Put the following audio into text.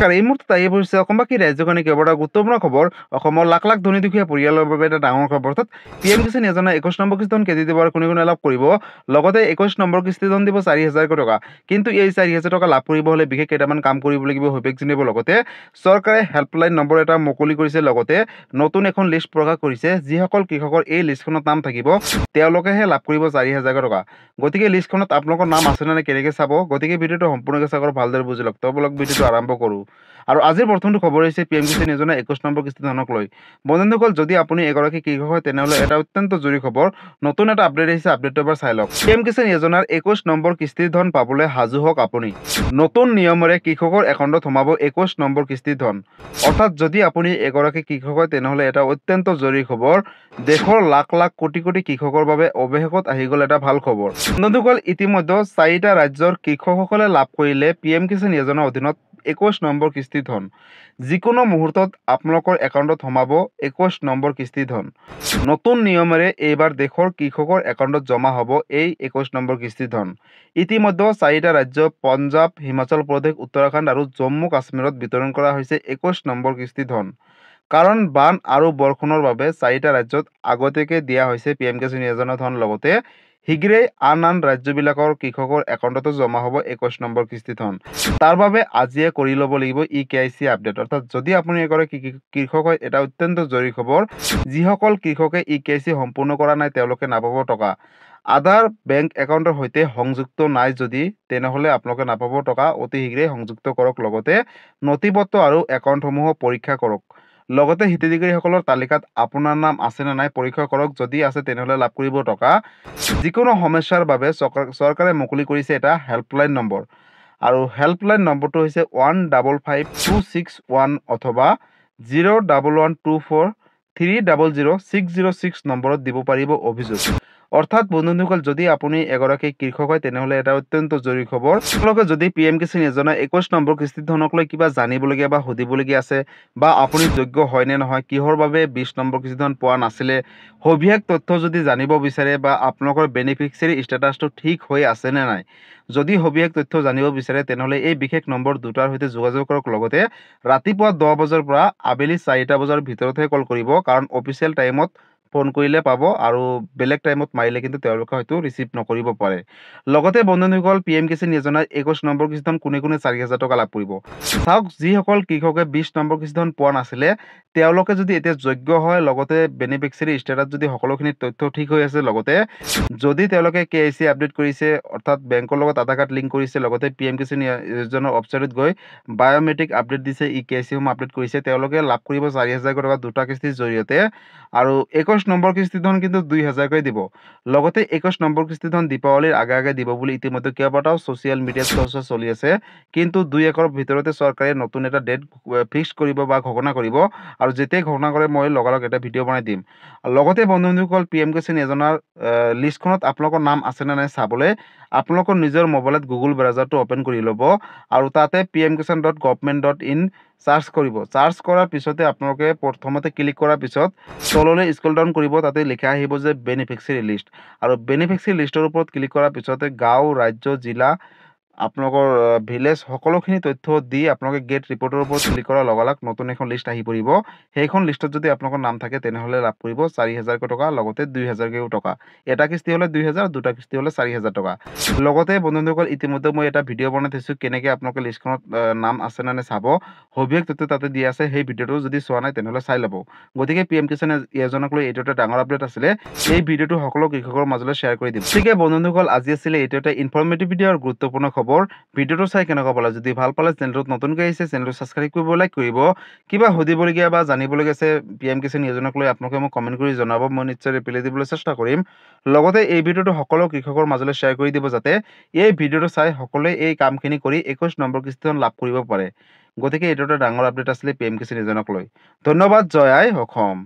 নমস্কাৰ, এই মুহূৰ্তত আহি পৰিছে অসমবাসী ৰাজ্যখনে কেইবাটাও গুৰুত্বপূৰ্ণ খবৰ। অসমৰ লাখ লাখ ধনী দুখীয়া পৰিয়ালৰ বাবে এটা ডাঙৰ খবৰ। অৰ্থাৎ PM কিষাণ যোজনা 21 নম্বৰ কিস্তিধন কেতিয়া দিব আৰু কোনে কোনে লাভ কৰিব। লগতে 21 নম্বৰ কিস্তিধন দিব 4,000 টকা। কিন্তু এই 4,000 টকা লাভ কৰিব হ'লে বিশেষ কেইটামান কাম কৰিব লাগিব, সবিশেষ জানিব। লগতে চৰকাৰে হেল্পলাইন নম্বৰ এটা মুকলি কৰিছে। লগতে নতুন এখন লিষ্ট প্ৰকাশ কৰিছে। যিসকল কৃষকৰ এই লিষ্টখনত নাম থাকিব তেওঁলোকেহে লাভ কৰিব 4,000 টকা। গতিকে লিষ্টখনত আপোনালোকৰ নাম আছে নে কেনেকৈ চাব, গতিকে ভিডিঅ'টো সম্পূৰ্ণকৈ চাওক আৰু ভালদৰে বুজি লওক। তবলক ভিডিঅ'টো আৰম্ভ কৰোঁ। আৰু আজিৰ প্ৰথমটো খবৰ হৈছে PM কিষাণ যোজনা 21 নম্বৰ কিস্তিধনক লৈ। বন্ধুসকল, যদি আপুনি এগৰাকী কৃষক হয় তেনেহ'লে এটা অত্যন্ত জৰুৰী খবৰ। নতুন এটা আপডেট আহিছে, আপডেটটো এবাৰ চাই লওক। PM কিষাণ যোজনাৰ 21 নম্বৰ কিস্তিধন পাবলৈ সাজু হওক আপুনি। নতুন নিয়মেৰে কৃষকৰ একাউণ্টত সোমাব 21 নম্বৰ কিস্তিধন। অৰ্থাৎ যদি আপুনি এগৰাকী কৃষক হয় তেনেহ'লে এটা অত্যন্ত জৰুৰী খবৰ। দেশৰ লাখ লাখ কোটি কোটি কৃষকৰ বাবে অৱশেষত আহি গ'ল এটা ভাল খবৰ। বন্ধুসকল, ইতিমধ্যে 4টা ৰাজ্যৰ কৃষকসকলে লাভ কৰিলে PM কিষাণ যোজনাৰ অধীনত 21 নম্বৰ কিস্তিধন। যিকোনো মুহূৰ্তত আপোনালোকৰ একাউণ্টত সোমাব 21 নম্বৰ কিস্তিধন। নতুন নিয়মেৰে এইবাৰ দেশৰ কৃষকৰ একাউণ্টত জমা হ'ব এই 21 নম্বৰ কিস্তিধন। ইতিমধ্যে 4টা ৰাজ্য পঞ্জাৱ, হিমাচল প্ৰদেশ, উত্তৰাখণ্ড আৰু জম্মু কাশ্মীৰত বিতৰণ কৰা হৈছে 21 নম্বৰ কিস্তিধন। কাৰণ বান আৰু বৰষুণৰ বাবে 4টা ৰাজ্যত আগতীয়াকৈ দিয়া হৈছে PM কিষাণ যোজনা ধন। লগতে শীঘ্ৰেই আন ৰাজ্যবিলাকৰ কৃষকৰ একাউণ্টতো জমা হ'ব 21 নম্বৰ কিস্তিধন। তাৰ বাবে আজিয়ে কৰি ল'ব লাগিব EKYC আপডেট। অৰ্থাৎ যদি আপুনি এগৰাকী কৃষক হয়, এটা অত্যন্ত জৰুৰী খবৰ। যিসকল কৃষকে EKYC সম্পূৰ্ণ কৰা নাই তেওঁলোকে নাপাব টকা। আধাৰ বেংক একাউণ্টৰ সৈতে সংযুক্ত নাই যদি তেনেহ'লে আপোনালোকে নাপাব টকা। অতি শীঘ্ৰেই সংযুক্ত কৰক। লগতে নথিপত্ৰ আৰু একাউণ্টসমূহ পৰীক্ষা কৰক। লগতে হিতাধিকাৰীসকলৰ তালিকাত আপোনাৰ নাম আছেনে নাই পৰীক্ষা কৰক। যদি আছে তেনেহ'লে লাভ কৰিব টকা। যিকোনো সমস্যাৰ বাবে চৰকাৰে মুকলি কৰিছে এটা হেল্পলাইন নম্বৰ। আৰু হেল্পলাইন নম্বৰটো হৈছে 155261 অথবা 01124300606 নম্বৰত দিব পাৰিব অভিযোগ। অৰ্থাৎ বন্ধুসকল, যদি আপুনি এগৰাকী কৃষক হয় তেনেহ'লে এটা অত্যন্ত জৰুৰী খবৰ। আপোনালোকে যদি PM কিষাণ যোজনা 21 নম্বৰ কিস্তিধনক লৈ কিবা জানিবলগীয়া বা সুধিবলগীয়া আছে, বা আপুনি যোগ্য হয় নে নহয়, কিহৰ বাবে 20 নম্বৰ কিস্তিধন পোৱা নাছিলে, সবিশেষ তথ্য যদি জানিব বিচাৰে, বা আপোনালোকৰ বেনিফিচিয়াৰী ষ্টেটাছটো ঠিক হৈ আছে নে নাই, যদি সবিশেষ তথ্য জানিব বিচাৰে তেনেহ'লে এই বিশেষ নম্বৰ দুটাৰ সৈতে যোগাযোগ কৰক। লগতে ৰাতিপুৱা 10 বজাৰ পৰা আবেলি 4টা বজাৰ ভিতৰতহে কল কৰিব, কাৰণ অফিচিয়েল টাইমত ফোন কৰিলে পাব আৰু বেলেগ টাইমত মাৰিলে কিন্তু তেওঁলোকে হয়তো ৰিচিভ নকৰিব পাৰে। লগতে বন্ধুসকল, PM কিষাণ যোজনাৰ 21 নম্বৰ কিস্তিধন কোনে কোনে 4,000 টকা লাভ কৰিব। চাওক, যিসকল কৃষকে 20 নম্বৰ কিস্তিধন পোৱা নাছিলে তেওঁলোকে যদি এতিয়া যোগ্য হয়, লগতে বেনিফিচিয়াৰী ষ্টেটাছ যদি সকলোখিনি তথ্য ঠিক হৈ আছে, লগতে যদি তেওঁলোকে KYC আপডেট কৰিছে, অৰ্থাৎ বেংকৰ লগত আধাৰ কাৰ্ড লিংক কৰিছে, লগতে PM কিষাণ যোজনাৰ ৱেবছাইটত গৈ বায়'মেট্ৰিক আপডেট দিছে, EKYCসমূহ আপডেট কৰিছে, তেওঁলোকে লাভ কৰিব 4,000 টকা দুটা কিস্তিৰ জৰিয়তে। আৰু 21 নম্বৰ কিস্তিধন কিন্তু 2,000কৈ দিব। লগতে 21 নম্বৰ কিস্তিধন দীপাৱলীৰ আগে আগে দিব বুলি ইতিমধ্যে কেইবাটাও ছ'চিয়েল মিডিয়াত চৰ্চা চলি আছে। কিন্তু 2-1ৰ ভিতৰতে চৰকাৰে নতুন এটা ডেট ফিক্স কৰিব বা ঘোষণা কৰিব। আৰু যেতিয়াই ঘোষণা কৰে মই লগালগ এটা ভিডিঅ' বনাই দিম। লগতে বন্ধুসকল, PM কিষাণ যোজনাৰ লিষ্টখনত আপোনালোকৰ নাম আছেনে নাই চাবলৈ আপোনালোকৰ নিজৰ মোবাইলত গুগল ব্ৰাউজাৰটো অ'পেন কৰি ল'ব আৰু তাতে pmkishan.government.in চাৰ্চ কৰিব। চাৰ্চ কৰাৰ পিছতে আপোনালোকে প্ৰথমতে ক্লিক কৰাৰ পিছত তললৈ স্ক্ৰল ডাউন কৰিব। তাতে লিখা আহিব যে বেনিফিচিয়াৰী লিষ্ট, আৰু বেনিফিচিয়াৰী লিষ্টৰ ওপৰত ক্লিক কৰাৰ পিছতে গাঁও, ৰাজ্য, জিলা, আপোনালোকৰ ভিলেজ সকলোখিনি তথ্য দি আপোনালোকে গেট ৰিপৰ্টৰ ওপৰত ক্লিক কৰাৰ লগালগ নতুন এখন লিষ্ট আহি পৰিব। সেইখন লিষ্টত যদি আপোনালোকৰ নাম থাকে তেনেহ'লে লাভ কৰিব 4,000 টকা, লগতে 2,000 টকা। এটা কিস্তি হ'লে 2,000, দুটা কিস্তি হ'লে 4,000 টকা। লগতে বন্ধুসকল, ইতিমধ্যে মই এটা ভিডিঅ' বনাই থৈছোঁ কেনেকৈ আপোনালোকে লিষ্টখনত নাম আছে নে নাই চাব। সবিশেষ তথ্য তাতে দিয়া আছে। সেই ভিডিঅ'টো যদি চোৱা নাই তেনেহ'লে চাই ল'ব। গতিকে PM কিষাণ যোজনাক লৈ এইটো এটা ডাঙৰ আপডেট আছিলে। এই ভিডিঅ'টো সকলো কৃষকৰ মাজলৈ শ্বেয়াৰ কৰি দিম। গতিকে বন্ধুসকল, আজি আছিলে এইটো এটা ইনফৰ্মেটিভ ভিডিঅ' আৰু গুৰুত্বপূৰ্ণ খবৰ। ভিডিঅ'টো চাই কেনেকুৱা পালে, যদি ভাল পালে চেনেলটোত নতুনকৈ আহিছে চেনেলটো ছাবস্ক্ৰাইব কৰিব, লাইক কৰিব। কিবা সুধিবলগীয়া বা জানিবলগীয়া আছে PM কিষাণ যোজনাক লৈ আপোনালোকে মোক কমেণ্ট কৰি জনাব, মই নিশ্চয় ৰিপ্লাই দিবলৈ চেষ্টা কৰিম। লগতে এই ভিডিঅ'টো সকলো কৃষকৰ মাজলৈ শ্বেয়াৰ কৰি দিব, যাতে এই ভিডিঅ'টো চাই সকলোৱে এই কামখিনি কৰি 21 নম্বৰ কিস্তিধন লাভ কৰিব পাৰে। গতিকে এইটো এটা ডাঙৰ আপডেট আছিলে PM কিষাণ যোজনাক লৈ। ধন্যবাদ। জয় আই অসম।